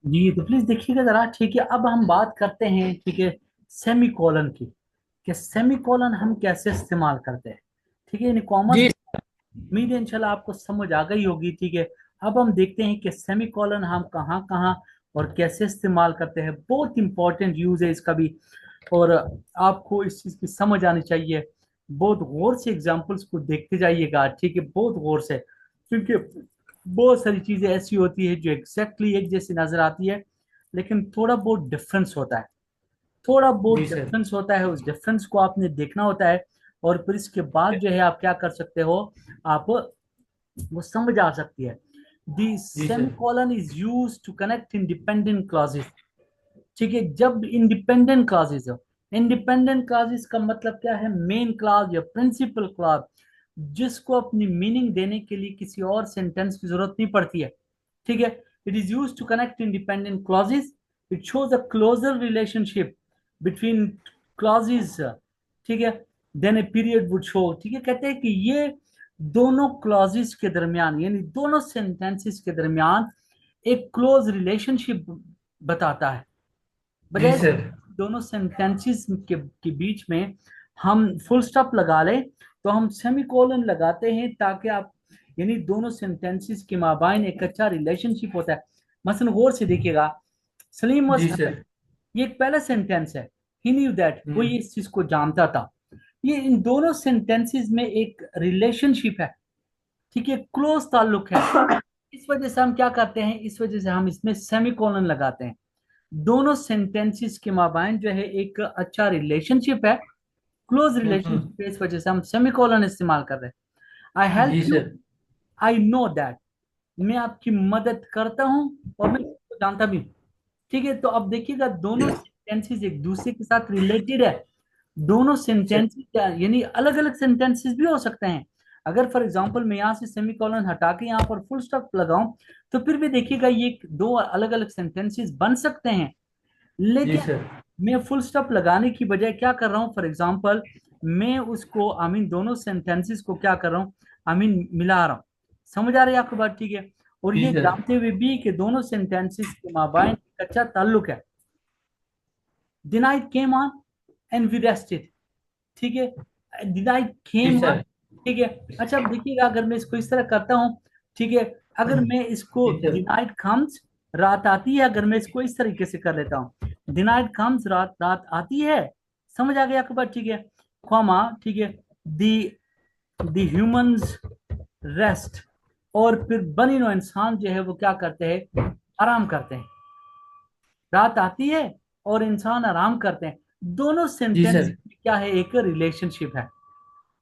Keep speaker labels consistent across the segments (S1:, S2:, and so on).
S1: जी तो प्लीज देखिएगा जरा, ठीक है। अब हम बात करते हैं, ठीक है, सेमी कॉलन की, कि सेमी कॉलन हम कैसे इस्तेमाल करते हैं। ठीक है, यानी कॉमर्स,
S2: जी
S1: उम्मीद है इंशाल्लाह आपको समझ आ गई होगी। ठीक है, अब हम देखते हैं कि सेमी कॉलन हम कहाँ कहाँ और कैसे इस्तेमाल करते हैं। बहुत इंपॉर्टेंट यूज है इसका भी, और आपको इस चीज की समझ आनी चाहिए। बहुत गौर से एग्जाम्पल्स को देखते जाइएगा, ठीक है, बहुत गौर से, क्योंकि बहुत सारी चीजें ऐसी होती है जो एग्जैक्टली एक जैसी नजर आती है, लेकिन थोड़ा बहुत डिफरेंस होता है। थोड़ा बहुत
S2: जी सर।
S1: डिफरेंस होता है, उस डिफरेंस को आपने देखना होता है। और फिर इसके बाद जो है आप क्या कर सकते हो, आप वो समझ आ सकती है। दी
S2: जी sir.
S1: Semicolon is use to connect independent clauses. ठीक है, जब इंडिपेंडेंट क्लॉजेस हो, इंडिपेंडेंट क्लॉजेस का मतलब क्या है, मेन क्लॉज या प्रिंसिपल क्लॉज, जिसको अपनी मीनिंग देने के लिए किसी और सेंटेंस की जरूरत नहीं पड़ती है। ठीक है, it is use to connect independent clauses. It shows a closer relationship between clauses. ठीक है, then a period would show. ठीक है, कहते हैं कि ये दोनों क्लॉजेस के दरमियान, यानी दोनों सेंटेंसेस के दरमियान एक क्लोज रिलेशनशिप बताता है।
S2: जी
S1: बजाय
S2: सर।
S1: दोनों सेंटेंसेस के बीच में हम फुल स्टॉप लगा लें, तो हम सेमीकोलन लगाते हैं ताकि आप, यानी दोनों सेंटेंसेस के माबाइन एक अच्छा रिलेशनशिप होता है। मसलन गौर से देखिएगा, सलीम वाज
S2: जी
S1: हैप्पी,
S2: सर।
S1: ये एक पहला सेंटेंस है। ही न्यू दैट, वो
S2: हम्म।
S1: ये इस चीज को जानता था। ये इन दोनों सेंटेंसेस में एक रिलेशनशिप है, ठीक है, क्लोज ताल्लुक है। इस वजह से हम क्या करते हैं, इस वजह से हम इसमें सेमीकोलन लगाते हैं। दोनों सेंटेंसेस के माबाइन जो है एक अच्छा रिलेशनशिप है, क्लोज
S2: हम्म।
S1: रिलेशनशिप है, इस वजह से हम सेमीकोलन इस्तेमाल कर रहे हैं। आई हेल्प
S2: जी
S1: you,
S2: sir.
S1: I know that, मैं आपकी मदद करता हूं और मैं इसको जानता भी हूं। ठीक है, तो अब देखिएगा दोनों सेंटेंसेस एक दूसरे के साथ रिलेटेड है। दोनों
S2: सर।
S1: सेंटेंसेस यानी अलग अलग सेंटेंसेस भी हो सकते हैं। अगर फॉर एग्जांपल मैं यहाँ से सेमीकोलन हटा के यहाँ पर फुल स्टॉप लगाऊं, तो फिर भी देखिएगा ये दो अलग अलग सेंटेंसेस बन सकते हैं।
S2: जी
S1: लेकिन
S2: सर।
S1: मैं फुल स्टॉप लगाने की बजाय क्या कर रहा हूँ, फॉर एग्जांपल मैं उसको आई मीन दोनों सेंटेंसेस को क्या कर रहा हूँ, आई मीन मिला रहा हूँ। समझ आ रही है आपको बात, ठीक है। और
S2: जी
S1: ये
S2: सर।
S1: जानते हुए भी कि दोनों सेंटेंसेस के माबाइन एक अच्छा ताल्लुक है। The night came on and we rested. ठीक है, द नाइट
S2: जी
S1: केम ऑन।
S2: सर।
S1: ठीक है, अच्छा अब देखिएगा अगर मैं इसको इस तरह करता हूँ, ठीक है, अगर मैं इसको
S2: जी
S1: द
S2: सर।
S1: नाइट कम्स, रात आती है, अगर मैं इसको इस तरीके से कर लेता हूँ, द नाइट कम्स, रात रात आती है। समझ आ गया आपको बात, ठीक है, कॉमा, ठीक है, द ह्यूमंस रेस्ट, और फिर बनी नो इंसान जो है वो क्या करते हैं, आराम करते हैं। रात आती है और इंसान आराम करते हैं। दोनों
S2: जी
S1: सेंटेंस
S2: सर।
S1: क्या है, एक रिलेशनशिप है।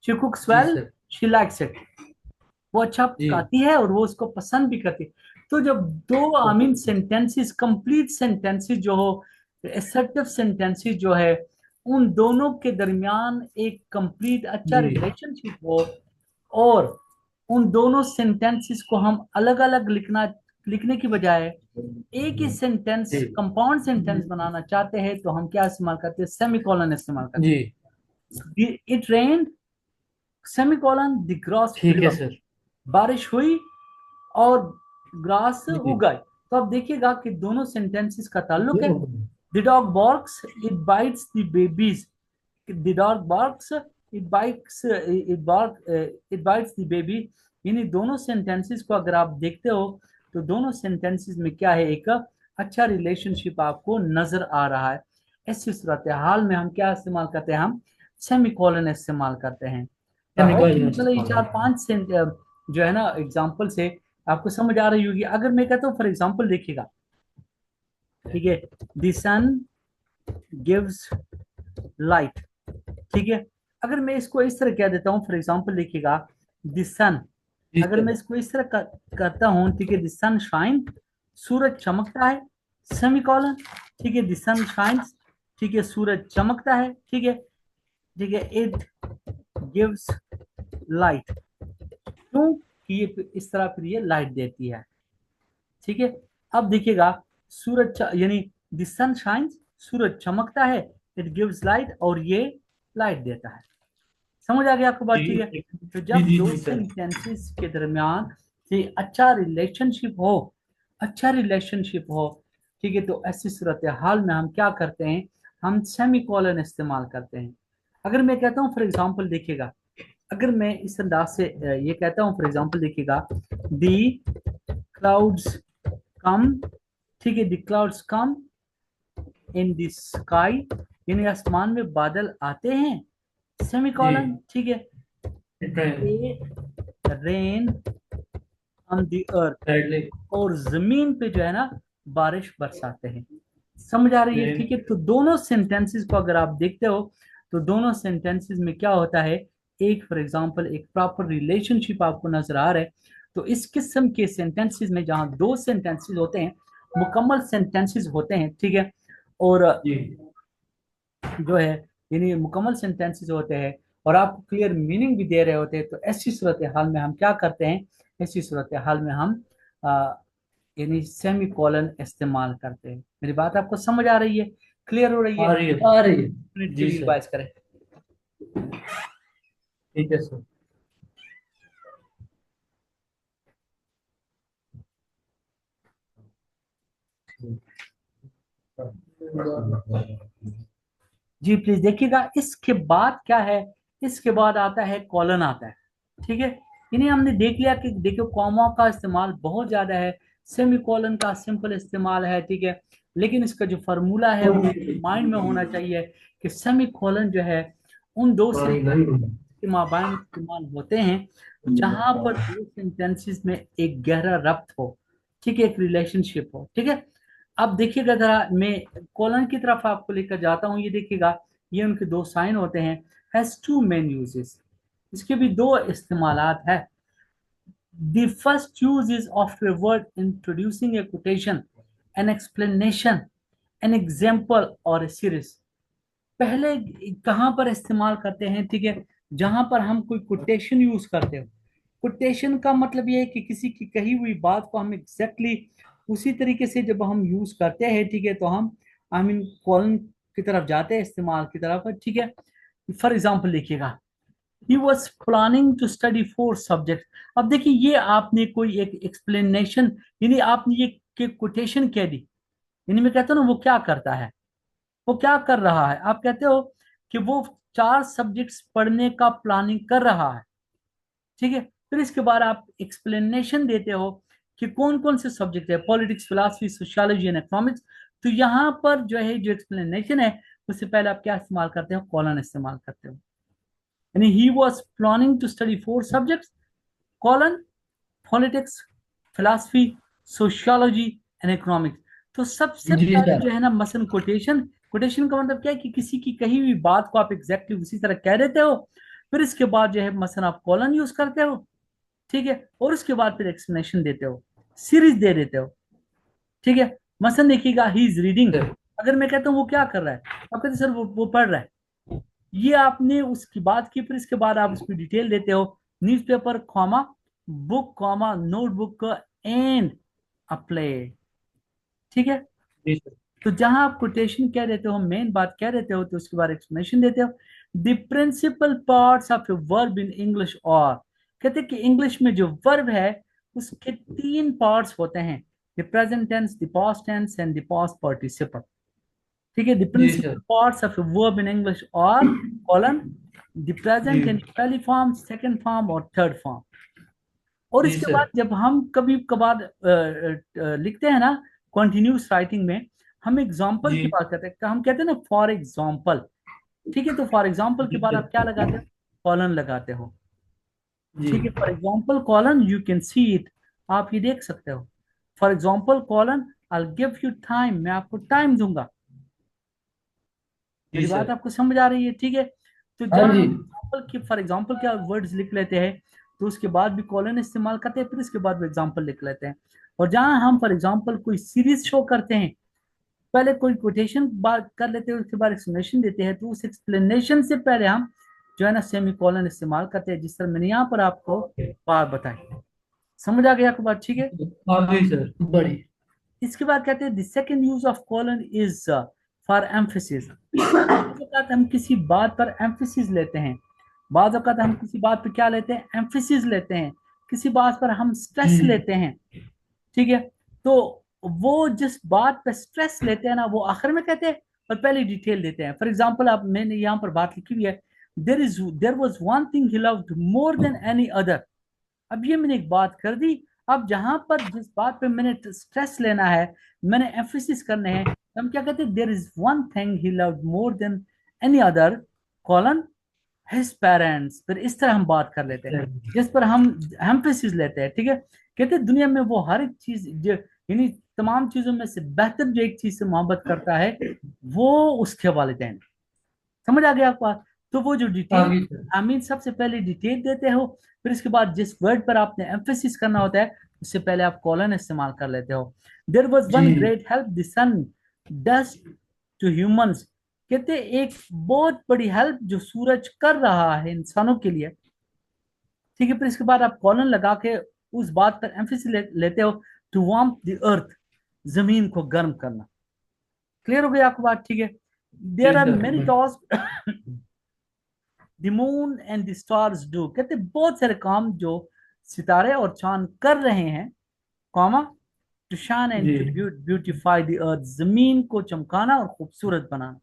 S1: शी कुक्स
S2: जी
S1: well,
S2: sir.
S1: She likes it, वो अच्छा
S2: जी
S1: पकाती है और वो उसको पसंद भी करती है। तो जब दो I mean sentences, complete sentences जो हो, एसर्टिव सेंटेंसेस जो है, उन दोनों के दरमियान एक कंप्लीट अच्छा
S2: जी
S1: रिलेशनशिप हो, और उन दोनों सेंटेंसेस को हम अलग अलग लिखने की बजाय एक ही सेंटेंस,
S2: जी
S1: कंपाउंड सेंटेंस बनाना चाहते हैं, तो हम क्या इस्तेमाल करते हैं, सेमीकोलन इस्तेमाल
S2: जी।
S1: करते हैं। It rain, semicolon, the grass
S2: ठीक
S1: ग्रो,
S2: है सर।
S1: बारिश हुई और ग्रास
S2: जी।
S1: उगाई। तो अब देखिएगा कि दोनों सेंटेंसेस का ताल्लुक है। The dog barks, it bytes the babies. The dog barks, it bytes the baby. यानी दोनों सेंटेंसेस को अगर आप देखते हो, तो दोनों सेंटेंसेस में क्या है, एक अच्छा रिलेशनशिप आपको नजर आ रहा है। ऐसी सूरत हाल में हम क्या इस्तेमाल करते हैं, हम सेमीकोलन इस्तेमाल करते हैं। तो होप
S2: सेमीकोलन
S1: चलो ये चार
S2: इस्तेमाल।
S1: पांच जो है ना एग्जाम्पल से आपको समझ आ रही होगी। अगर मैं कहता हूँ फॉर एग्जाम्पल देखिएगा, ठीक है, द सन गिव्स लाइट। ठीक है, अगर मैं इसको इस तरह कह देता हूँ, फॉर एग्जाम्पल देखिएगा, द सन,
S2: जी
S1: अगर
S2: सर।
S1: मैं इसको इस तरह करता हूँ, ठीक है, द सन शाइन, सूरज चमकता है, सेमीकोलन। ठीक है, द सन शाइन्स, ठीक है, सूरज चमकता है, ठीक है, ठीक है, इट गिव्स लाइट, क्यों कि ये इस तरह फिर ये लाइट देती है। ठीक है, अब देखिएगा, यानी द सन शाइन्स, सूरज चमकता है, इट गिव्स लाइट, और ये लाइट देता है। समझ आ गया आपको बात, ठीक है।
S2: जी
S1: तो
S2: जी
S1: जब
S2: जी
S1: दो
S2: जी सर।
S1: सेंटेंसेस के दरमियान से अच्छा रिलेशनशिप हो, अच्छा रिलेशनशिप हो, ठीक है। तो ऐसी सूरत हाल में हम क्या करते हैं, हम सेमी कॉलन इस्तेमाल करते हैं। अगर मैं कहता हूँ फॉर एग्जाम्पल देखिएगा, अगर मैं इस अंदाज से ये कहता हूँ फॉर एग्जाम्पल देखिएगा, दी क्लाउड्स कम, ठीक है, the clouds come in the sky, यानी आसमान में बादल आते हैं, सेमी
S2: जी।
S1: कॉलन, ठीक है,
S2: train.
S1: A rain on the earth,
S2: directly.
S1: और जमीन पे जो है ना बारिश बरसाते हैं। समझ आ रही है, ठीक
S2: जी।
S1: है। तो दोनों सेंटेंसेस को अगर आप देखते हो तो दोनों सेंटेंसेस में क्या होता है, एक फॉर एग्जांपल एक प्रॉपर रिलेशनशिप आपको नजर आ रहा है। तो इस किस्म के सेंटेंसेस में जहां दो सेंटेंसेस होते हैं, मुकम्मल सेंटेंसेस होते हैं, ठीक है, और
S2: जी।
S1: जो है यानी मुकम्मल सेंटेंसेस होते हैं और आप क्लियर मीनिंग भी दे रहे होते हैं, तो ऐसी सूरत हाल में हम क्या करते हैं, ऐसी सूरत हाल में हम आ, यानी सेमी कॉलन इस्तेमाल करते हैं। मेरी बात आपको समझ आ रही है, क्लियर हो रही है?
S2: आ रही है, आ रही है।
S1: मिनट के
S2: जी
S1: लिए
S2: सर।
S1: रिवाइज करें।
S2: ठीक है सर।
S1: जी प्लीज देखिएगा, इसके बाद क्या है, इसके बाद आता है कॉलन आता है, ठीक है। इन्हें हमने देख लिया कि देखो कॉमा का इस्तेमाल बहुत ज्यादा है, सेमी कॉलन का सिंपल इस्तेमाल है, ठीक है। लेकिन इसका जो फार्मूला है वो माइंड में होना चाहिए कि सेमी कॉलन जो है उन दो
S2: पानी नहीं।
S1: सेंटेंस के माबाइन इस्तेमाल होते हैं जहां पर दो सेंटेंसेस में एक गहरा रब्त हो, ठीक है, एक रिलेशनशिप हो, ठीक है। अब देखिएगा जरा, मैं कॉलन की तरफ आपको लेकर जाता हूँ, ये देखिएगा, ये उनके दो साइन होते हैं, हैज टू मेन यूजेस, इसके भी दो इस्तेमालात है। The first use is of a word introducing a quotation, an explanation, an example or a series. पहले कहाँ पर इस्तेमाल करते हैं, ठीक है, जहां पर हम कोई कोटेशन यूज करते हो। कोटेशन का मतलब ये है कि किसी की कही हुई बात को हम एग्जैक्टली उसी तरीके से जब हम यूज करते हैं, ठीक है, तो हम आई मीन कॉलन की तरफ जाते हैं, इस्तेमाल की तरफ, ठीक है। फॉर एग्जाम्पल देखिएगा, he was planning to study 4 subject. अब देखिए ये आपने कोई एक एक्सप्लेनेशन, यानी आपने ये कोटेशन कह दी, यानी मैं कहता हूँ ना वो क्या करता है, वो क्या कर रहा है, आप कहते हो कि वो 4 सब्जेक्ट्स पढ़ने का प्लानिंग कर रहा है, ठीक है। फिर इसके बाद आप एक्सप्लेनेशन देते हो कि कौन कौन से सब्जेक्ट है, politics, philosophy, sociology and economics. तो यहाँ पर जो है जो एक्सप्लेनेशन है उससे पहले आप क्या इस्तेमाल करते हो, कॉलन इस्तेमाल करते हो। यानी he was planning to study 4 subjects, colon, politics, philosophy, sociology and economics. तो सबसे
S2: जी
S1: पहले
S2: सर।
S1: जो है ना मसलन कोटेशन, कोटेशन का मतलब क्या है कि किसी की कही हुई बात को आप एग्जैक्टली उसी तरह कह देते हो। फिर इसके बाद जो है मसलन आप कॉलन यूज करते हो, ठीक है, और उसके बाद फिर एक्सप्लेनेशन देते हो, सीरीज दे देते हो, ठीक है। मसलन देखिएगा, ही इज रीडिंग,
S2: सर।
S1: अगर मैं कहता हूँ वो क्या कर रहा है, आप कहते हैं सर वो पढ़ रहा है, ये आपने उसकी बात की। फिर इसके बाद आप उसकी डिटेल देते हो, newspaper comma book comma notebook and a play, ठीक है।
S2: जी सर।
S1: तो जहां आप कोटेशन कह देते हो, मेन बात कह देते हो, तो उसके बाद एक्सप्लेनेशन देते हो। The principal parts of a verb in English, और कहते हैं कि इंग्लिश में जो वर्ब है उसके 3 पार्ट्स होते हैं, the present tense, the past tense and the past participle, ठीक है। द
S2: जी sir.
S1: Principal parts of a verb in English और कॉलन, द
S2: जी।
S1: प्रेजेंट इन पहली फॉर्म, सेकंड फॉर्म और थर्ड फॉर्म। और
S2: जी
S1: इसके
S2: सर।
S1: बाद जब हम कभी कभार लिखते हैं ना कॉन्टिन्यूस राइटिंग में, हम एग्जाम्पल
S2: जी।
S1: की बात करते हैं, हम कहते हैं ना फॉर एग्जाम्पल, ठीक है। तो फॉर एग्जाम्पल के
S2: जी
S1: बाद
S2: सर।
S1: आप क्या लगाते हो, कॉलन लगाते हो,
S2: जी।
S1: ठीक है। For example colon you can see it, आप ये देख सकते हो। For example colon I give you time, मैं आपको टाइम दूंगा।
S2: जी
S1: मेरी बात
S2: सर।
S1: आपको समझ आ रही है, ठीक है। तो
S2: हाँ
S1: जहाँ
S2: जी।
S1: हम एग्जाम्पल की फॉर एग्जाम्पल क्या वर्ड्स लिख लेते हैं, तो उसके बाद भी कॉलन इस्तेमाल करते हैं, फिर इसके बाद भी एग्जाम्पल लिख लेते हैं। और जहाँ हम फॉर एग्जाम्पल कोई सीरीज शो करते हैं, पहले कोई कोटेशन बात कर लेते हैं, उसके बाद एक्सप्लेनेशन देते हैं, तो उस एक्सप्लेनेशन से पहले हम जो है ना सेमी कॉलन इस्तेमाल करते हैं, जिस तरह मैंने यहाँ पर आपको बात बताई। समझ आ गया आपको बात, ठीक है।
S2: हाँ जी सर, बड़ी।
S1: इसके बाद कहते हैं the second use of colon is for emphasis. बाज़ औक़ात हम किसी बात पर एम्फेसिस लेते हैं, बाज़ औक़ात हम किसी बात पर क्या लेते हैं, एम्फेसिस लेते हैं, किसी बात पर हम स्ट्रेस
S2: जी।
S1: लेते हैं, ठीक है। तो वो जिस बात पे स्ट्रेस लेते हैं ना वो आखिर में कहते हैं और पहले डिटेल देते हैं। फॉर एग्जाम्पल, आप मैंने यहाँ पर बात लिखी हुई है, there was one thing he loved more than any other. अब ये मैंने एक बात कर दी। अब जहां पर जिस बात पे मैंने स्ट्रेस लेना है, मैंने एम्फेसिस करने हैं, तो हम क्या कहते हैं, there is one thing he loved more than any other, colon his parents. फिर इस तरह हम बात कर लेते हैं जिस पर हम एम्फेसिस लेते हैं, ठीक है। कहते हैं दुनिया में वो हर एक चीज जो, यानी तमाम चीजों में से बेहतर जो एक चीज से मोहब्बत करता है वो उसके वालिदैन। समझ आ गया आपको बात? तो वो जो डिटेल,
S2: आगे सर।
S1: आमीन, सबसे पहले डिटेल देते हो, फिर इसके बाद जिस वर्ड पर आपने एम्फेसिस करना होता है उससे पहले आप कॉलन इस्तेमाल कर लेते हो। देयर वाज वन
S2: जी
S1: great help the sun does to humans. कहते एक बहुत बड़ी हेल्प जो सूरज कर रहा है इंसानों के लिए, ठीक है। फिर इसके बाद आप कॉलन लगा के उस बात पर एम्फेसिस लेते हो, टू वार्म द अर्थ, जमीन को गर्म करना। क्लियर हो गया आपको बात? ठीक है।
S2: जी
S1: there are
S2: sir.
S1: Many task the moon and the stars do. कहते बहुत सारे काम जो सितारे और चांद कर रहे हैं, कॉमा, टू शाइन एंड
S2: जी
S1: टू ब्यूटिफाई द अर्थ, जमीन को चमकाना और खूबसूरत बनाना।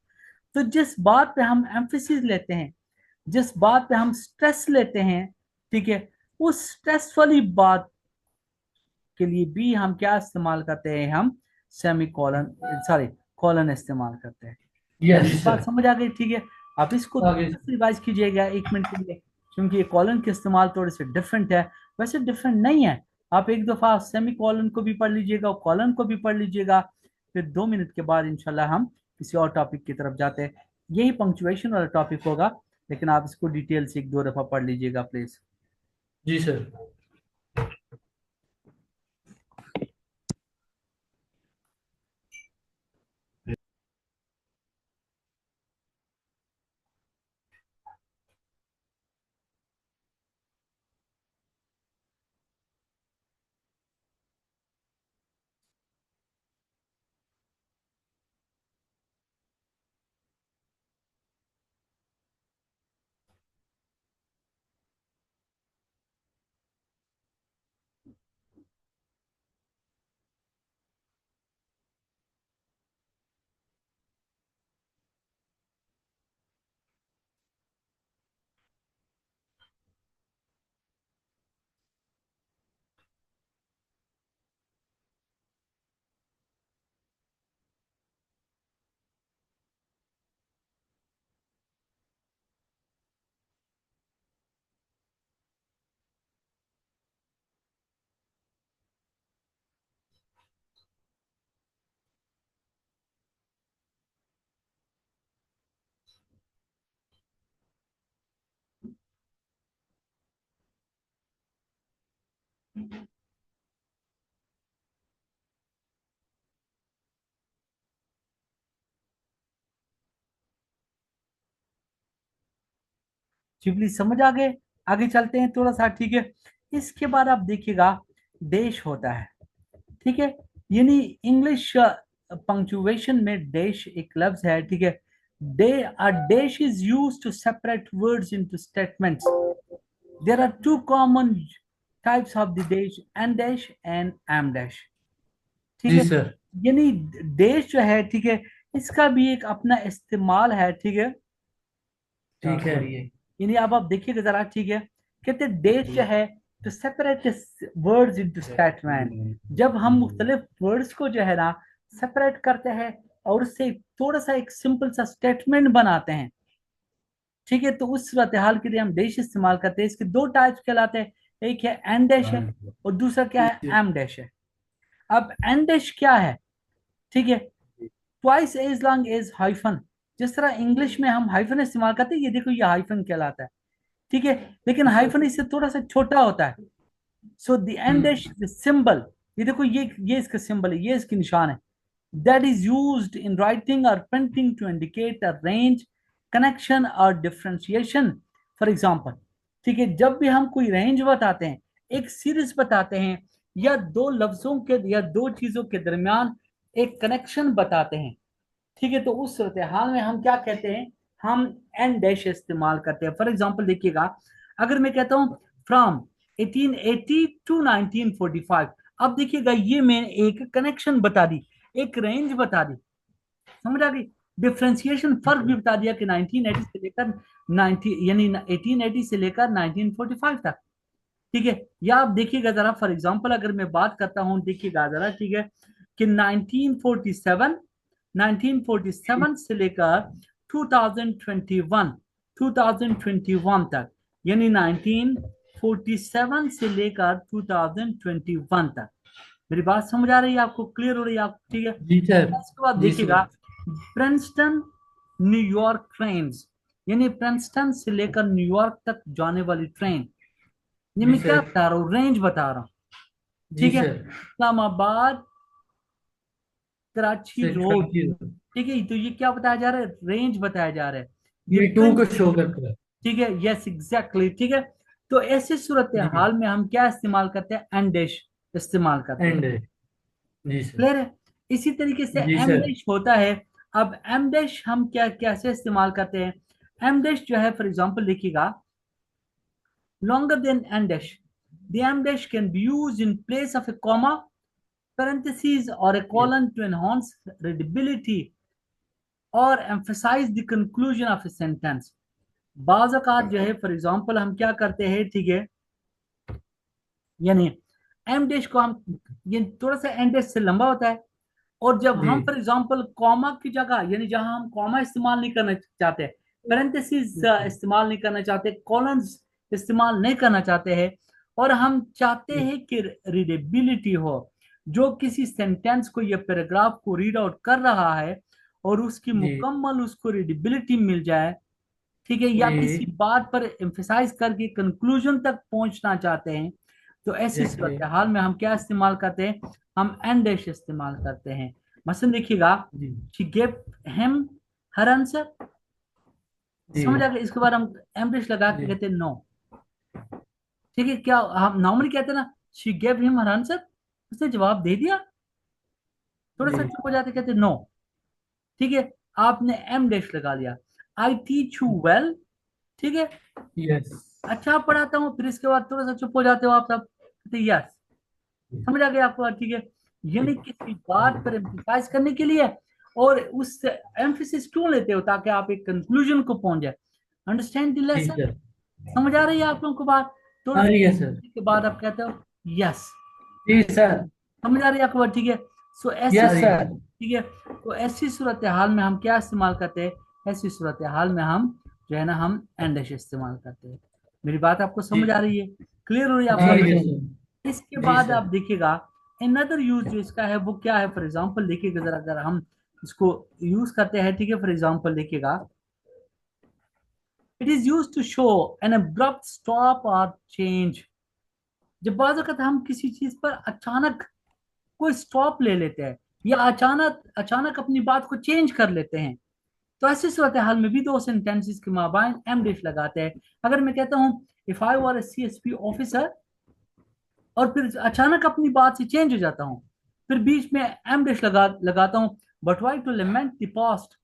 S1: तो जिस बात पे हम एम्फेसिस लेते हैं, जिस बात पे हम स्ट्रेस लेते हैं, ठीक है, उस स्ट्रेस वाली बात के लिए भी हम क्या इस्तेमाल करते हैं, हम सेमी कॉलन, सॉरी, कॉलन इस्तेमाल करते हैं।
S2: यस
S1: इस बात
S2: सर।
S1: समझ आ गई? ठीक है। आप इसको
S2: आगे
S1: रिवाइज कीजिएगा 1 मिनट के लिए, क्योंकि ये कॉलन के इस्तेमाल थोड़े से डिफरेंट है। वैसे डिफरेंट नहीं है, आप एक दफा सेमी कॉलन को भी पढ़ लीजिएगा और कॉलन को भी पढ़ लीजिएगा, फिर 2 मिनट के बाद इंशाल्लाह हम किसी और टॉपिक की तरफ जाते हैं। यही पंक्चुएशन वाला टॉपिक होगा, लेकिन आप इसको डिटेल से 1-2 दफा पढ़ लीजिएगा प्लीज।
S2: जी सर।
S1: जी प्लीज, समझ आ गए? आगे चलते हैं थोड़ा सा, ठीक है। इसके बाद आप देखिएगा देश होता है, ठीक है। यानी इंग्लिश पंक्चुएशन में डैश एक लफ्ज है, ठीक है। The a dash is used to separate words into statements. There are two common types of the dash, en dash and em dash, ठीक
S2: जी
S1: है।
S2: सर।
S1: यानी डैश जो है, ठीक है, इसका भी एक अपना इस्तेमाल है, ठीक है।
S2: ठीक है।
S1: यानी अब आप देखिएगा जरा, ठीक है। कहते डेट जो है to separate words into statement. जब हम मुख्तलिफ वर्ड्स को जो है ना सेपरेट करते हैं और उससे थोड़ा सा एक सिंपल सा स्टेटमेंट बनाते हैं, ठीक है, तो उस सूरत हाल के लिए हम डैश इस्तेमाल करते हैं। इसके दो टाइप्स कहलाते हैं, एक है एन डैश है और दूसरा क्या है, एम डैश है। अब एन डैश क्या है, ठीक है, twice as long as hyphen. जिस तरह इंग्लिश में हम हाइफन इस्तेमाल करते हैं, ये देखो ये हाइफन कहलाता है, ठीक है। लेकिन हाइफन इससे थोड़ा सा छोटा होता है। So the end dash symbol, ये देखो ये इसका सिंबल है, ये इसकी निशान है, that is used in writing और printing to indicate a range, connection और डिफरेंशिएशन। फॉर एग्जांपल, ठीक है, जब भी हम कोई रेंज बताते हैं, एक सीरीज बताते हैं, या दो लफ्जों के या दो चीजों के दरमियान एक कनेक्शन बताते हैं, ठीक है, तो उस सूरत हाल में हम क्या कहते हैं, हम एन डैश इस्तेमाल करते हैं। फॉर एग्जांपल देखिएगा, अगर मैं कहता हूं फ्रॉम 1880 टू 1945, अब देखिएगा ये मैंने एक कनेक्शन बता दी, एक रेंज बता दी, समझ आ गई। डिफरेंशिएशन फर्क भी बता दिया कि 1980 से लेकर 90 यानी 1880 से लेकर 1945 तक। ठीक है, या आप देखिएगा जरा, फॉर एग्जांपल अगर मैं बात करता हूं, देखिएगा जरा, ठीक है, कि 1947 1947 से लेकर 2021 2021 तक, यानी 1947 से लेकर 2021 तक। मेरी बात समझ आ रही है आपको, क्लियर हो रही है आपको? ठीक है,
S2: जी सर।
S1: इसके बाद
S2: जी सर।
S1: देखिएगा प्रिंसटन न्यूयॉर्क ट्रेन, यानी प्रिंसटन से लेकर न्यूयॉर्क तक जाने वाली ट्रेन। ये
S2: जी
S1: मैं क्या
S2: सर।
S1: बता रहा हूँ, रेंज बता रहा हूँ।
S2: जी
S1: ठीक है,
S2: सर।
S1: इस्लामाबाद कराची
S2: से
S1: रोड।
S2: कराची।
S1: ठीक है, तो ये क्या बताया जा रहा है, रेंज बताया जा रहा है। ये
S2: ये टू
S1: प्रिंस,
S2: को शो करता है।
S1: ठीक है, यस एग्जैक्टली, ठीक है। तो ऐसी सूरत
S2: जी।
S1: हाल में हम क्या इस्तेमाल करते हैं, एंड डैश इस्तेमाल करते हैं।
S2: एंड है। जी सर।
S1: क्लियर है? इसी तरीके से
S2: जी
S1: एम
S2: सर।
S1: डैश होता है। अब एम डैश हम क्या कैसे इस्तेमाल करते हैं? एम डैश जो है, फॉर एग्जांपल लिखिएगा, longer than m dash. The m dash can be used in place of a comma, parentheses, or a
S2: yes.
S1: colon to enhance readability or emphasize the conclusion of a sentence. बाज औकात जो है, for example हम क्या करते हैं, ठीक है, यानी एम डैश को हम, ये थोड़ा सा एम डैश से लंबा होता है, और जब
S2: जी।
S1: हम फॉर एग्जांपल कॉमा की जगह, यानी जहां हम कॉमा इस्तेमाल नहीं करना चाहते, पेरेंथेसिस इस्तेमाल नहीं करना चाहते, कॉलन्स इस्तेमाल नहीं करना चाहते हैं, और हम चाहते हैं कि रीडेबिलिटी हो, जो किसी सेंटेंस को या पैराग्राफ को रीड आउट कर रहा है और उसकी
S2: जी।
S1: मुकम्मल उसको रीडेबिलिटी मिल जाए, ठीक है, या किसी
S2: जी।
S1: बात पर एम्फेसाइज करके कंक्लूजन तक पहुंचना चाहते हैं, तो ऐसी सूरत
S2: एग्जैक्टली।
S1: हाल में हम क्या इस्तेमाल करते हैं, हम एंड डैश इस्तेमाल करते हैं। मसलन देखिएगा,
S2: जी।
S1: She gave him her answer,
S2: जी।
S1: समझ आ गया। इसके बाद हम एम डैश लगा के
S2: जी।
S1: कहते हैं नो। ठीक है, क्या हम नॉर्मली कहते हैं ना, she gave him her answer, उसने जवाब दे दिया, थोड़ा सा
S2: जी।
S1: चुप हो जाते कहते नो। ठीक है, आपने एम डैश लगा लिया। आई टीच यू वेल, ठीक है,
S2: यस।
S1: अच्छा पढ़ाता हूँ, फिर इसके बाद थोड़ा सा चुप हो जाते हो आप सब, कहते यस। समझ आ गया आपको बात? ठीक है, यानी किसी बात पर एम्फसाइज करने के लिए, और उस एम्फेसिस क्यों लेते हो, ताकि आप एक कंक्लूजन को पहुंच जाए। अंडरस्टैंड द
S2: जी
S1: लेसन?
S2: सर।
S1: समझ आ रही है आप लोगों को बात? थोड़ा
S2: आ
S1: सा
S2: रही है सर।
S1: के बाद आप कहते हो यस।
S2: जी सर।
S1: समझ आ रही है आपको बात? ठीक है, सो ऐसी,
S2: यस सर।
S1: ठीक है, तो ऐसी सूरत हाल में हम क्या इस्तेमाल करते हैं, ऐसी सूरत हाल में हम जो है ना, हम एंडश इस्तेमाल करते हैं। मेरी बात आपको
S2: जी।
S1: समझ आ रही है, क्लियर हो रही है
S2: आ
S1: आपको?
S2: रही है सर।
S1: इसके
S2: जी
S1: बाद आप
S2: सर।
S1: देखिएगा, अनदर यूज जो इसका है वो क्या है, फॉर एग्जांपल देखिएगा जरा, अगर हम इसको यूज करते हैं, ठीक है, फॉर एग्जांपल देखिएगा, it is use to show an abrupt stop और चेंज। जब बाज़ वक़्त हम किसी चीज पर अचानक कोई स्टॉप ले लेते हैं, या अचानक अचानक अपनी बात को चेंज कर लेते हैं, तो ऐसी सूरत हाल में भी दो सेंटेंसेस के माबाइन एम डिश लगाते हैं। अगर मैं कहता हूँ, if I were A CSP officer, और फिर अचानक अपनी बात से चेंज हो जाता हूँ, फिर बीच में एम डिश लगाता हूँ, but why to lament the past,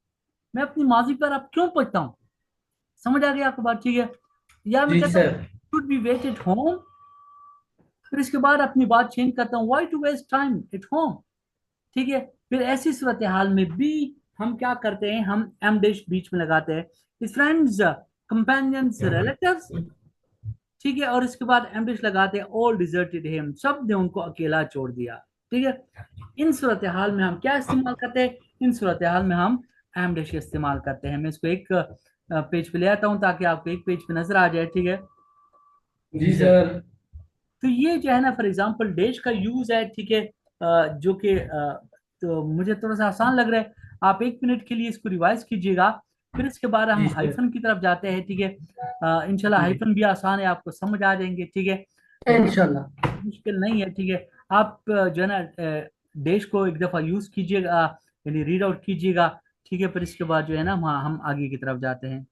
S1: मैं अपनी माजी पर अब क्यों पढ़ता हूँ। समझ आ गया आपको बात? ठीक है, या मैं
S2: जी
S1: कहता हूँ
S2: sir.
S1: Should be wait at home, फिर इसके बाद अपनी बात चेंज करता हूँ, why to waste time at home. ठीक है, फिर ऐसी सूरत हाल में भी हम क्या करते हैं, हम एम डिश बीच में लगाते हैं, फ्रेंड्स, कंपेनियंस, रिलेटिव्स। ठीक है, और इसके बाद एम्बिश लगाते हैं, ऑल डिजर्टेड हिम, सब ने उनको अकेला छोड़ दिया। ठीक है, इन सूरत हाल में हम क्या इस्तेमाल करते हैं, इन सूरत हाल में हम एम्बिश इस्तेमाल करते हैं। मैं इसको एक पेज पे ले आता हूँ ताकि आपको एक पेज पे नजर आ जाए। ठीक है,
S2: जी सर।
S1: तो ये जो है ना, फॉर एग्जांपल डैश का यूज है, ठीक है, जो कि तो मुझे थोड़ा सा आसान लग रहा है, आप एक मिनट के लिए इसको रिवाइज कीजिएगा, फिर इसके बाद हम
S2: जी सर।
S1: हाइफन की तरफ जाते हैं। ठीक है, इंशाल्लाह
S2: जी।
S1: हाइफन भी आसान है, आपको समझ आ जाएंगे। ठीक है,
S2: इंशाल्लाह।
S1: मुश्किल नहीं है। ठीक है, आप जो है ना, डैश को एक दफा यूज कीजिएगा, यानी रीड आउट कीजिएगा। ठीक है, फिर इसके बाद जो है ना, हम आगे की तरफ जाते हैं।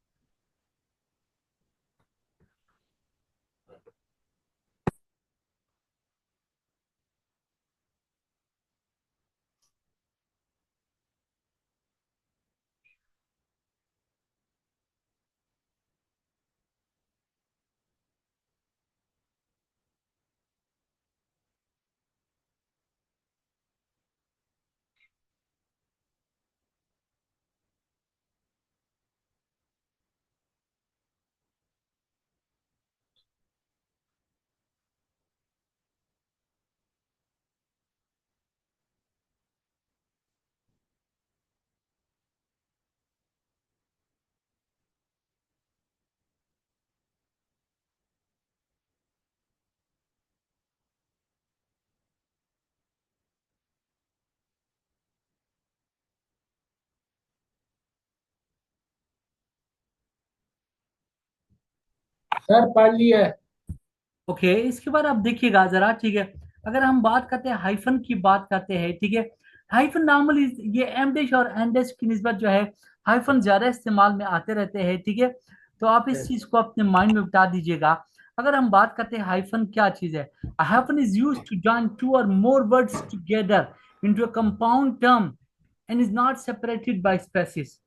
S2: सर पढ़ लिया है।
S1: ओके, इसके बाद आप देखिएगा जरा, ठीक है। अगर हम बात करते हैं हाइफन की बात करते हैं, ठीक है। हाइफन नॉर्मली ये एम डैश और एन डैश की निस्बत जो है हाइफन ज्यादा इस्तेमाल में आते रहते हैं, ठीक है। तो आप इस चीज को अपने माइंड में बता दीजिएगा। अगर हम बात करते हैं हाइफन क्या चीज है, hyphen is use to join two और more words together into a compound term and is not separated by spaces,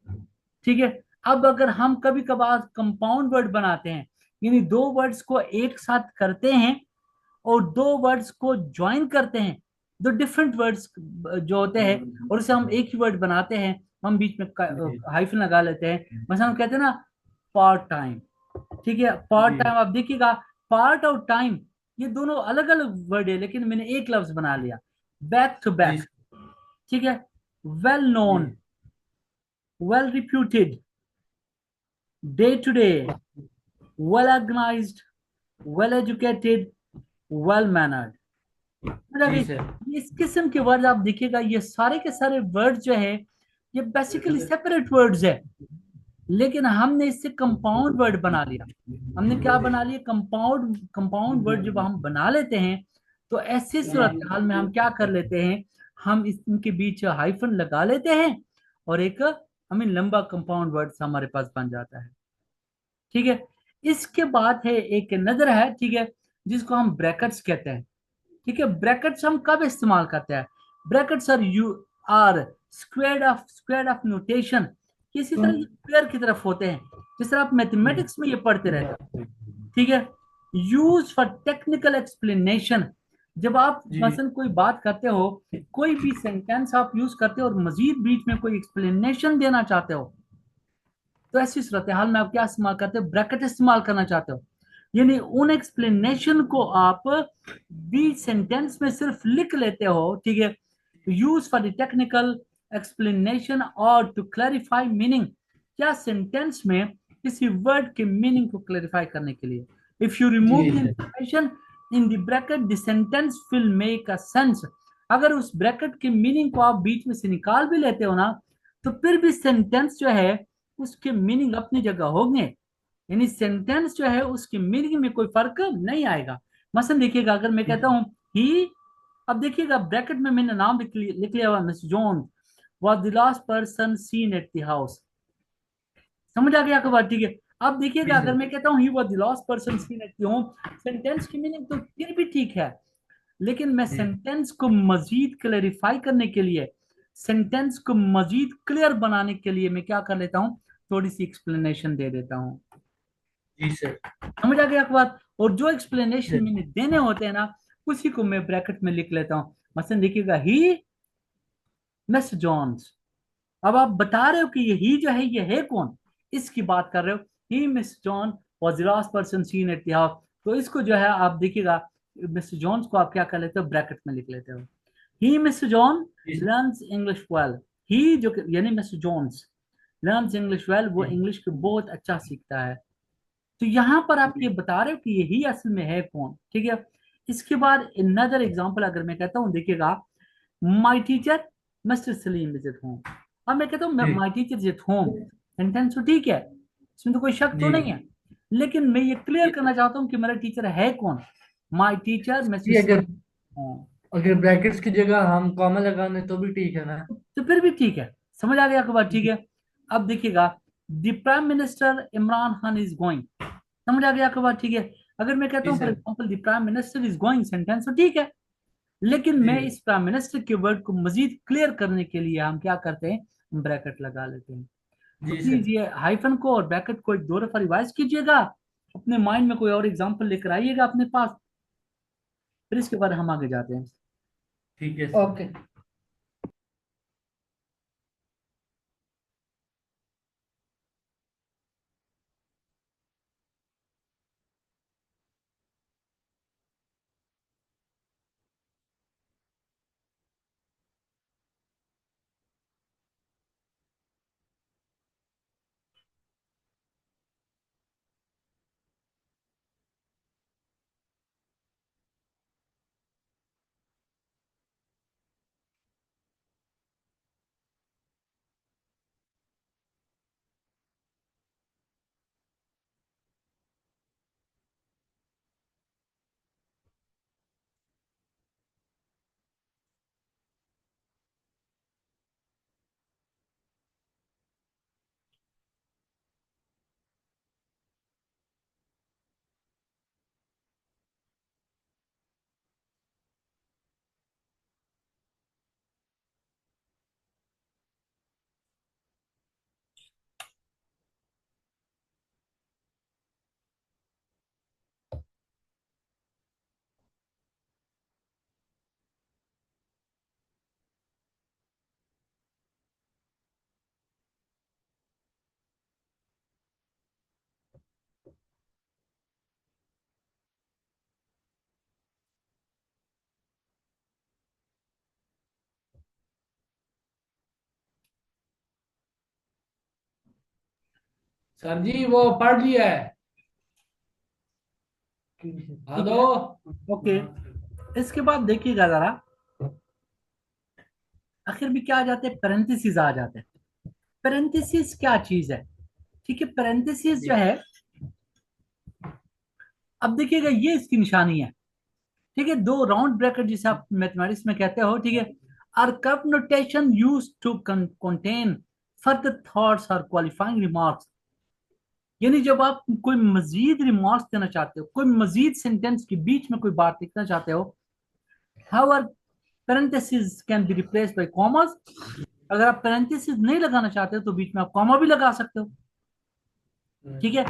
S1: ठीक है। अब अगर हम कभी कभार कंपाउंड वर्ड बनाते हैं, यानी दो वर्ड्स को एक साथ करते हैं और दो वर्ड्स को ज्वाइन करते हैं, दो डिफरेंट वर्ड्स जो होते हैं, और उसे हम एक ही वर्ड बनाते हैं, हम बीच में हाइफन लगा लेते हैं। मतलब हम कहते हैं ना पार्ट टाइम, ठीक है। पार्ट
S2: जी
S1: टाइम आप देखिएगा, पार्ट और टाइम ये दोनों अलग अलग वर्ड है, लेकिन मैंने एक लफ्ज बना लिया, बैक टू
S2: जी
S1: बैक, ठीक है। वेल नोन,
S2: जी
S1: well reputed, day to day, well organised, well educated, well mannered. मतलब
S2: जी सर।
S1: इस किस्म के वर्ड आप देखिएगा, ये सारे के सारे वर्ड जो है ये बेसिकली सेपरेट वर्ड्स है, लेकिन हमने इससे कंपाउंड वर्ड बना लिया। हमने क्या बना लिया, कंपाउंड। कंपाउंड वर्ड जब हम बना लेते हैं तो ऐसी सूरत हाल में हम क्या कर लेते हैं, हम इनके बीच हाइफन लगा लेते हैं और एक हमें लंबा कंपाउंड वर्ड हमारे पास बन जाता है, ठीक है। इसके बाद है एक नजर है, ठीक है, जिसको हम ब्रैकेट्स कहते हैं, ठीक है। ब्रैकेट्स हम कब इस्तेमाल करते हैं, brackets are you are square of notation, किसी तरह ये स्क्वायर की तरफ होते हैं, जिस तरह आप मैथमेटिक्स में ये पढ़ते रहते हैं, ठीक है। यूज फॉर टेक्निकल एक्सप्लेनेशन, जब आप
S2: जी
S1: मसलन कोई बात करते हो, कोई भी सेंटेंस आप यूज करते हो और मजीद बीच में कोई एक्सप्लेनेशन देना चाहते हो, तो ऐसी सूरत हाल में आप क्या इस्तेमाल करते हो, ब्रैकेट इस्तेमाल करना चाहते हो। यानी उन एक्सप्लेनेशन को आप बीच सेंटेंस में सिर्फ लिख लेते हो, ठीक है। Use for the technical explanation और टू क्लैरिफाई मीनिंग, क्या सेंटेंस में किसी वर्ड के मीनिंग को क्लैरिफाई करने के लिए। इफ यू
S2: जी
S1: remove the
S2: sir.
S1: Information in the bracket the sentence will make a sense, अगर उस ब्रैकेट के मीनिंग को आप बीच में से निकाल भी लेते हो ना, तो फिर भी सेंटेंस जो है उसके मीनिंग अपनी जगह होंगे, यानी सेंटेंस जो है उसके मीनिंग में कोई फर्क नहीं आएगा। मसलन देखिएगा, अगर मैं कहता हूं ही, अब देखिएगा ब्रैकेट में मैंने नाम लिख लिया हुआ, Miss John was the last person seen at the house, समझ आ गया आपको बात, ठीक है। अब
S2: जी
S1: देखिएगा, अगर
S2: सर।
S1: मैं कहता हूँ he was the last person seen at the home, sentence की मीनिंग तो फिर भी ठीक है, लेकिन मैं
S2: जी
S1: सेंटेंस को मजीद क्लैरिफाई करने के लिए, सेंटेंस को मजीद क्लियर बनाने के लिए मैं क्या कर लेता हूँ, थोड़ी सी एक्सप्लेनेशन दे देता हूँ।
S2: जी सर।
S1: समझ आ गया आपकी बात, और जो
S2: जी
S1: एक्सप्लेनेशन
S2: सर।
S1: मैंने देने होते हैं ना, उसी को मैं ब्रैकेट में लिख लेता हूँ। मसलन देखिएगा, ही मिस जॉन्स, अब आप बता रहे हो कि ये ही जो है ये है कौन, इसकी बात कर रहे हो, he Miss John was the last person seen at the house, तो इसको जो है आप देखिएगा, मिस्टर जॉन्स को आप क्या कर लेते हो, ब्रैकेट में लिख लेते हो। ही मिस्टर जॉन
S2: जी sir.
S1: Learns English well, he जो यानी Mister Johns learns English well, वो
S2: जी
S1: इंग्लिश को बहुत अच्छा सीखता है। तो यहाँ पर आप ये बता रहे हो कि यही असल में है कौन, ठीक है। इसके बाद अनदर एग्जांपल अगर मैं कहता हूँ, देखिएगा, my teacher mister Salim is at home, अब मैं कहता हूँ
S2: जी
S1: my teacher is at home, sentence तो ठीक है, इसमें तो कोई शक तो
S2: जी
S1: नहीं है, लेकिन मैं ये क्लियर
S2: जी
S1: करना चाहता हूँ कि मेरा टीचर है कौन, माय टीचर मिस्टर
S2: जी, अगर
S1: होम,
S2: अगर ब्रैकेट्स की जगह हम कॉमा लगाने तो भी ठीक है ना।
S1: तो फिर भी ठीक है, समझ आ गया आपको बात, ठीक है। अब देखिएगा, the prime minister Imran Khan is going, समझ आ गया आपको बात, ठीक है। अगर मैं कहता
S2: जी
S1: हूँ for
S2: sir.
S1: Example the prime minister is going, sentence तो ठीक है, लेकिन
S2: जी
S1: मैं इस प्राइम मिनिस्टर के वर्ड को मजीद क्लियर करने के लिए हम क्या करते हैं, हम ब्रैकेट लगा लेते हैं। तो
S2: जी
S1: प्लीज
S2: सर।
S1: ये हाइफन को और ब्रैकेट को एक दो दफा रिवाइज कीजिएगा, अपने माइंड में कोई और एग्जांपल लेकर आइएगा अपने पास, फिर इसके बाद हम आगे जाते हैं।
S2: ठीक है सर।
S1: ओके।
S2: सर जी वो पढ़ लिया है।
S1: ठीक
S2: हेलो।
S1: है, ओके। इसके बाद देखिएगा जरा, आखिर में क्या आ जाते हैं, पेरेंथेसिस आ जाते हैं। पेरेंथेसिस क्या चीज है? ठीक है, पेरेंथेसिस जो
S2: जी
S1: है, अब देखिएगा ये इसकी निशानी है। ठीक है, दो राउंड ब्रैकेट जिसे आप मैथमेटिक्स में कहते हो, ठीक है। Are curve notation use to contain further thoughts और क्वालिफाइंग रिमार्क्स। यानी जब आप कोई मजीद रिमार्क्स देना चाहते हो, कोई मजीद सेंटेंस के बीच में कोई बात लिखना चाहते हो, however parenthesis can be replaced by commas. अगर आप पेरेंथेसिस नहीं लगाना चाहते हो तो बीच में आप कॉमा भी लगा सकते हो। ठीक है,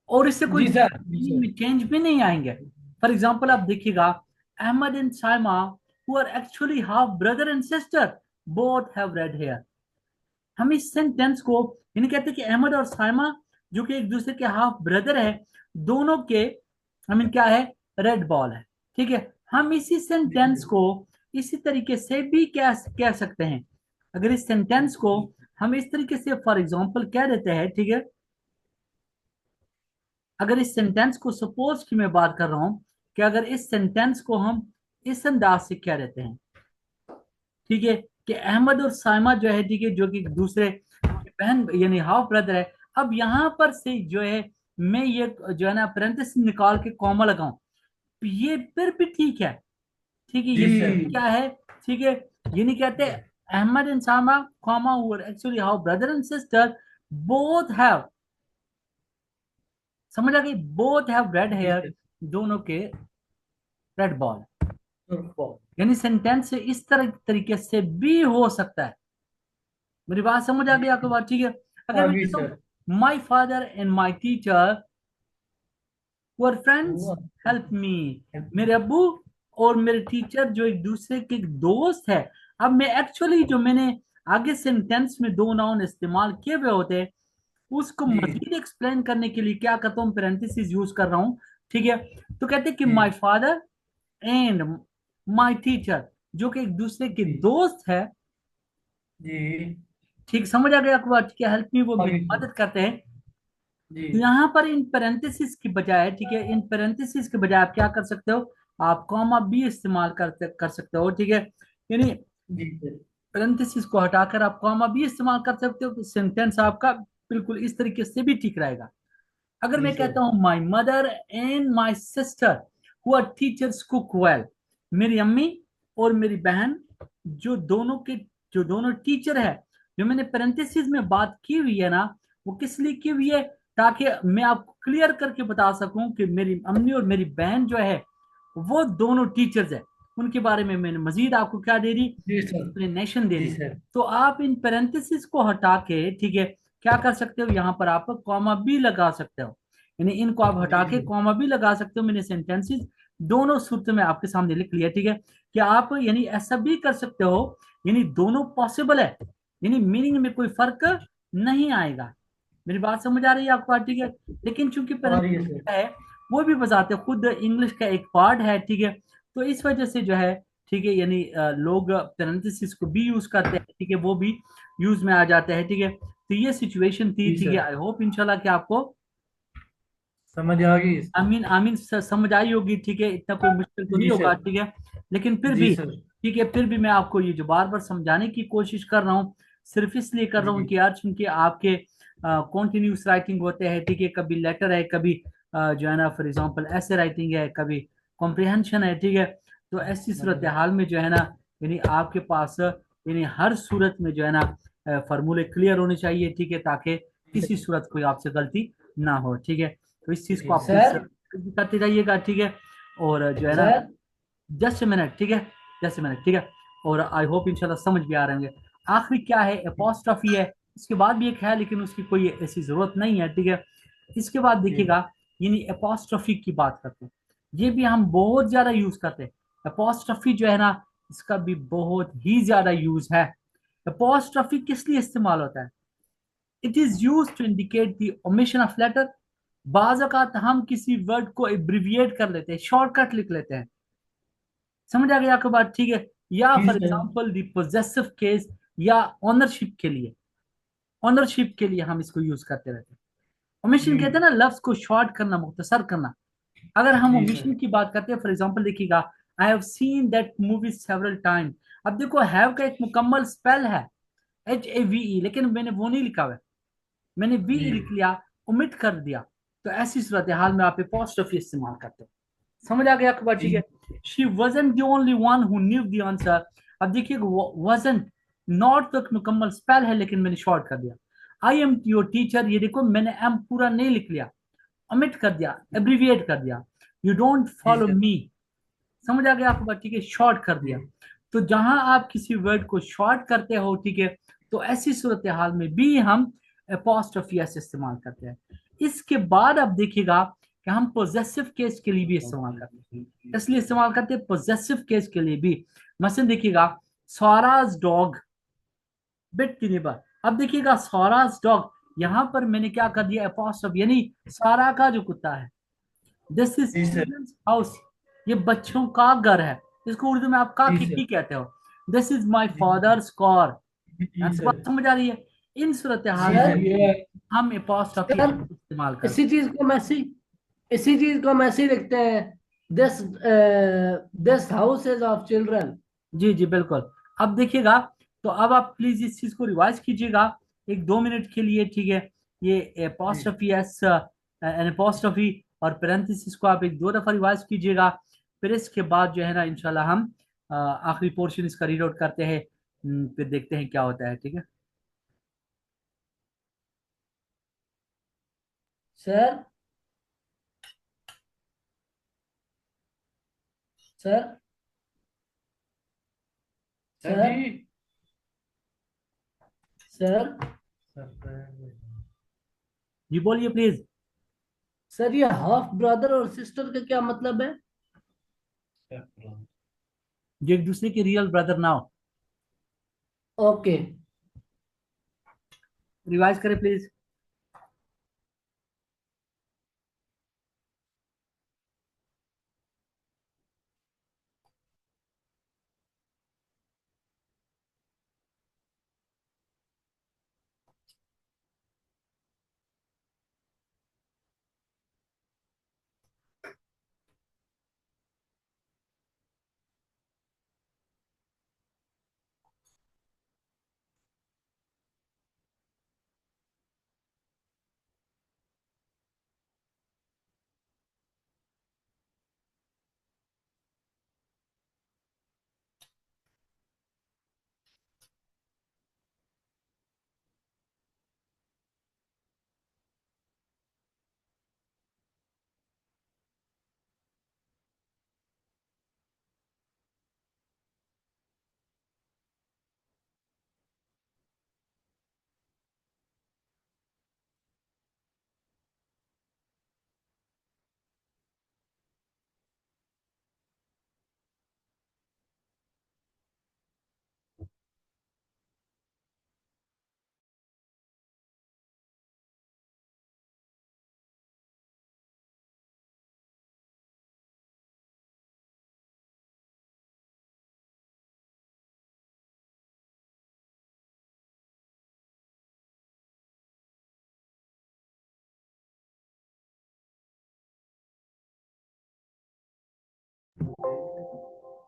S1: और इससे कोई
S2: जी सर। जी
S1: मीनिंग
S2: सर।
S1: में चेंज भी नहीं आएंगे। फॉर एग्जाम्पल आप देखिएगा, Ahmad and Saima who are actually half brother and sister both have red hair. हम इस सेंटेंस को यानी कहते हैं कि अहमद और साइमा जो कि एक दूसरे के हाफ ब्रदर है, दोनों के आई मीन क्या है, रेड बॉल है। ठीक है, हम इसी सेंटेंस को इसी तरीके से भी कह सकते हैं। अगर इस सेंटेंस को हम इस तरीके से फॉर एग्जाम्पल कह देते हैं, ठीक है, अगर इस सेंटेंस को सपोज की मैं बात कर रहा हूं कि अगर इस सेंटेंस को हम इस अंदाज से कह देते हैं, ठीक है, कि अहमद और साइमा जो है, ठीक है, जो कि एक दूसरे के बहन यानी हाफ ब्रदर है। अब यहां पर से जो है मैं ये जो है ना पेरेंथेसिस निकाल के कॉमा लगाऊं, तो ये फिर भी ठीक है। ठीक है,
S2: जी
S1: ये
S2: सर।
S1: क्या है, ठीक है, ये नहीं कहते Ahmad and Saima comma who are actually half brother and sister both have, समझ आ गई, बोथ हैव रेड
S2: जी
S1: हेयर,
S2: सर।
S1: दोनों के रेड बॉल।
S2: तो
S1: यानी सेंटेंस इस तरह तरीके से भी हो सकता है। मेरी बात समझ आ गई आपको बात? ठीक है, अगर मैं
S2: आगे
S1: कहता
S2: सर।
S1: हूँ माई father and my teacher were friends
S2: हुआ।
S1: हेल्प मी, मेरे अब्बू और मेरे टीचर जो एक दूसरे के दोस्त है। अब मैं एक्चुअली जो मैंने आगे सेंटेंस में दो नाउन इस्तेमाल किए हुए होते हैं, उसको
S2: जी
S1: मजीद एक्सप्लेन करने के लिए क्या करता हूँ, पेरेंथेसिस यूज कर रहा हूँ। ठीक है, तो कहते हैं कि
S2: जी
S1: my father and my teacher जो कि एक दूसरे के
S2: जी
S1: दोस्त है।
S2: जी।
S1: ठीक समझ आ गया आपको बात? ठीक है, हेल्प मी वो
S2: आगे
S1: मेरी
S2: सर।
S1: मदद करते हैं।
S2: जी
S1: तो यहाँ पर इन पेरेंथेसिस की बजाय, ठीक है, इन पेरेंथेसिस के बजाय आप क्या कर सकते हो, आप कॉमा भी इस्तेमाल कर सकते हो। ठीक है, यानी
S2: जी सर।
S1: पेरेंथेसिस को हटाकर आप कॉमा भी इस्तेमाल कर सकते हो, तो सेंटेंस आपका बिल्कुल इस तरीके से भी ठीक रहेगा। अगर
S2: जी
S1: मैं
S2: सर।
S1: कहता हूं my mother and my sister who are teachers cook well, मेरी अम्मी और मेरी बहन जो दोनों टीचर है, जो मैंने पेरेंथेसिस में बात की हुई है ना, वो किस लिए की हुई है, ताकि मैं आपको क्लियर करके बता सकूं कि मेरी अम्मी और मेरी बहन जो है वो दोनों टीचर्स है। उनके बारे में मैंने मजीद आपको क्या दे दी,
S2: जी सर।
S1: एक्सप्लेनेशन दे
S2: जी
S1: दी।
S2: सर।
S1: तो आप इन पेरेंथेसिस को हटा के, ठीक है, क्या कर सकते हो, यहाँ पर आप कॉमा भी लगा सकते हो। यानी इनको आप
S2: जी
S1: हटा के
S2: सर।
S1: कॉमा भी लगा सकते हो। मैंने सेंटेंसेस दोनों सूत्र में आपके सामने लिख लिया। ठीक है, कि आप यानी ऐसा भी कर सकते हो, यानी दोनों पॉसिबल है, यानी मीनिंग में कोई फर्क नहीं आएगा। मेरी बात समझ आ रही है आपको? ठीक है, लेकिन चूंकि
S2: आ रही है
S1: पेरेंथेसिस
S2: सर।
S1: है, वो भी बताते हैं, खुद इंग्लिश का एक पार्ट है। ठीक है, तो इस वजह से जो है, ठीक है, यानी लोग पेरेंथेसिस को भी यूज करते हैं। ठीक है, वो भी यूज में आ जाते हैं। ठीक है, तो ये सिचुएशन थी।
S2: जी
S1: ठीक है,
S2: सर।
S1: आई होप इंशाल्लाह कि आपको
S2: समझ आ गई सर।
S1: आमीन आमीन समझ आई होगी। ठीक है, इतना कोई मुश्किल तो नहीं
S2: जी
S1: होगा।
S2: सर।
S1: ठीक है, लेकिन फिर
S2: जी
S1: भी,
S2: सर।
S1: ठीक है, फिर भी मैं आपको ये जो बार बार समझाने की कोशिश कर रहा हूँ, सिर्फ इसलिए कर रहा हूँ
S2: जी
S1: कि यार चूंकि आपके कॉन्टिन्यूस राइटिंग होते हैं, ठीक है, कभी लेटर है, कभी जो है ना फॉर एग्जांपल ऐसे राइटिंग है, कभी कॉम्प्रिहेंशन है। ठीक है, तो ऐसी सूरत हाल में जो है ना, यानी आपके पास यानी हर सूरत में जो है ना फार्मूले क्लियर होने चाहिए। ठीक है, ताकि
S2: जी
S1: किसी
S2: सर।
S1: सूरत कोई आपसे गलती ना हो। ठीक है, तो इस चीज को
S2: जी
S1: आप प्लीज
S2: सर।
S1: करते रहिएगा। ठीक है, और जो है ना,
S2: सर।
S1: जस्ट मिनट, ठीक है, जस्ट मिनट, ठीक है, और आई होप इंशाल्लाह समझ भी आ रहे होंगे। आखिरी क्या है, अपोस्ट्रोफी है। इसके बाद भी एक है, लेकिन उसकी कोई ऐसी जरूरत नहीं है। ठीक है, इसके बाद
S2: जी
S1: देखिएगा, यानी अपोस्ट्रोफी की बात करते हैं, ये भी हम बहुत ज्यादा यूज करते हैं। अपोस्ट्रोफी जो है ना, इसका भी बहुत ही ज्यादा यूज है। अपोस्ट्रोफी किस लिए इस्तेमाल होता है? It is use to indicate the omission of letter. बाज अवत हम किसी वर्ड को एब्रिविएट कर लेते हैं, शॉर्टकट लिख लेते हैं। समझ आ गया आपको बात? ठीक है, या
S2: जी
S1: for
S2: sir.
S1: Example the possessive case, या ऑनरशिप के लिए, ऑनरशिप के लिए हम इसको यूज करते रहते हैं। ओमिशन
S2: जी
S1: कहते हैं ना लफ्ज को शॉर्ट करना, मुख्तसर करना। अगर हम
S2: जी
S1: ओमिशन
S2: सर।
S1: की बात करते हैं, फॉर एग्जांपल देखिएगा, I have seen that movie several time. अब देखो हैव का एक मुकम्मल स्पेल है, HAVE, लेकिन मैंने वो नहीं लिखा हुआ है, मैंने वी
S2: जी
S1: लिख लिया, ओमिट कर दिया। तो ऐसी सूरत हाल में आप अपोस्ट्रोफी इस्तेमाल करते हो। समझ आ गया आपको बात? ठीक
S2: जी
S1: है। She wasn't the only one who knew the answer। अब देखिए wasn't, नॉट तक मुकम्मल स्पेल है लेकिन मैंने शॉर्ट कर दिया। आई एम योर टीचर, ये देखो मैंने एम पूरा नहीं लिख लिया, ओमिट कर दिया, एब्रीविएट कर दिया। यू डोंट
S2: जी
S1: फॉलो
S2: सर।
S1: मी। समझ आ गया आपको बात? ठीक है, शॉर्ट कर दिया।
S2: जी
S1: तो जहां आप किसी वर्ड को शॉर्ट करते हो, ठीक है, तो ऐसी सूरत हाल में भी हम अपोस्ट्रोफी एस इस्तेमाल करते हैं। इसके बाद अब देखिएगा कि हम पोजेसिव केस के लिए भी इस्तेमाल करते हैं। इसलिए इस्तेमाल करते हैं पोजेसिव केस के लिए भी। मसलन देखिएगा, Sauraj dog bit the neighbour. अब देखिएगा सौराज डॉग, यहां पर मैंने क्या कर दिया, अपोस्ट्रोफी, यानी सारा का जो कुत्ता है, दिस इज
S2: जी सर।
S1: चिल्ड्रंस हाउस, ये बच्चों का घर है। इसको उर्दू में आप का
S2: जी सर।
S1: खिड़की कहते हो। दिस इज माई
S2: जी जी
S1: फादर्स कार।
S2: जी
S1: यहाँ तक
S2: सर।
S1: बात समझ आ रही है? इन सूरत हाल
S2: जी
S1: में
S2: सर
S3: सर
S2: ये।
S1: हम अपोस्ट्रोफी
S3: सर
S1: इस्तेमाल
S3: इसी
S1: करते
S3: चीज को हम ऐसे इसी चीज को हम ऐसे ही लिखते हैं, this this house is of children.
S1: हैं। जी जी बिल्कुल। अब देखिएगा, तो अब आप प्लीज इस चीज को रिवाइज कीजिएगा एक 2 मिनट के लिए, ठीक है। ये
S2: जी
S1: अपोस्ट्रोफी एस, एन अपोस्ट्रोफी और पैरेंथेसिस को आप एक 2 दफा रिवाइज कीजिएगा। फिर इसके बाद जो है ना इंशाल्लाह हम आखिरी पोर्शन इसका रीड आउट करते हैं। फिर देखते हैं क्या होता है, ठीक है।
S3: सर सर
S2: सर जी।
S3: सर सर
S1: जी बोलिए प्लीज।
S3: सर ये हाफ ब्रदर और सिस्टर का क्या मतलब है?
S1: जो एक दूसरे के रियल ब्रदर ना हो।
S3: ओके।
S1: रिवाइज करें प्लीज।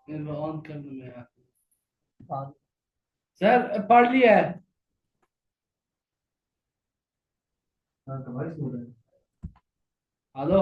S2: मेरे को ऑन कर दो मेरा। सर पढ़ लिया है। हेलो।